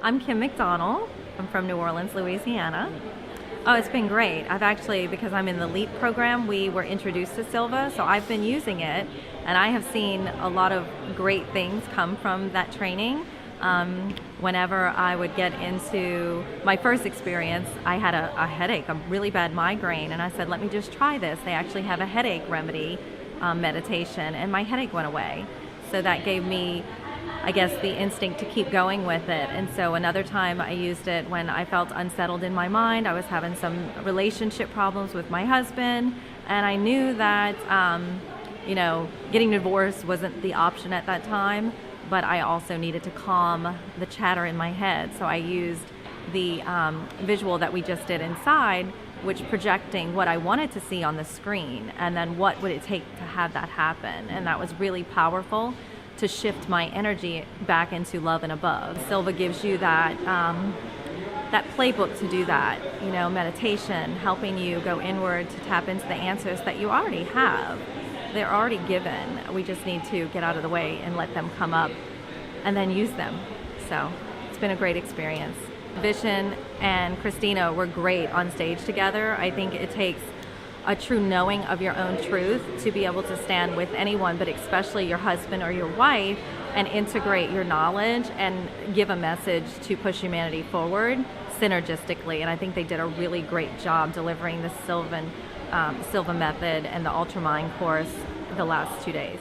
I'm Kim McDonnell. I'm from New Orleans, Louisiana. Oh, it's been great. I've actually, because I'm in the LEAP program, we were introduced to Silva, so I've been using it, and I have seen a lot of great things come from that training. Whenever I would get into my first experience, I had a headache, a really bad migraine, and I said, let me just try this. They actually have a headache remedy meditation, and my headache went away. So that gave me, I guess, the instinct to keep going with it. And so another time I used it when I felt unsettled in my mind. I was having some relationship problems with my husband, and I knew that, getting divorced wasn't the option at that time, but I also needed to calm the chatter in my head. So I used the visual that we just did inside, which projecting what I wanted to see on the screen, and then what would it take to have that happen. And that was really powerful to shift my energy back into love and above. Silva gives you that that playbook to do that, meditation, helping you go inward to tap into the answers that you already have. They're already given. We just need to get out of the way and let them come up and then use them. So it's been a great experience. Vision and Christina were great on stage together. I think it takes a true knowing of your own truth to be able to stand with anyone, but especially your husband or your wife, and integrate your knowledge and give a message to push humanity forward synergistically. And I think they did a really great job delivering the Silva method and the Ultramind course the last 2 days.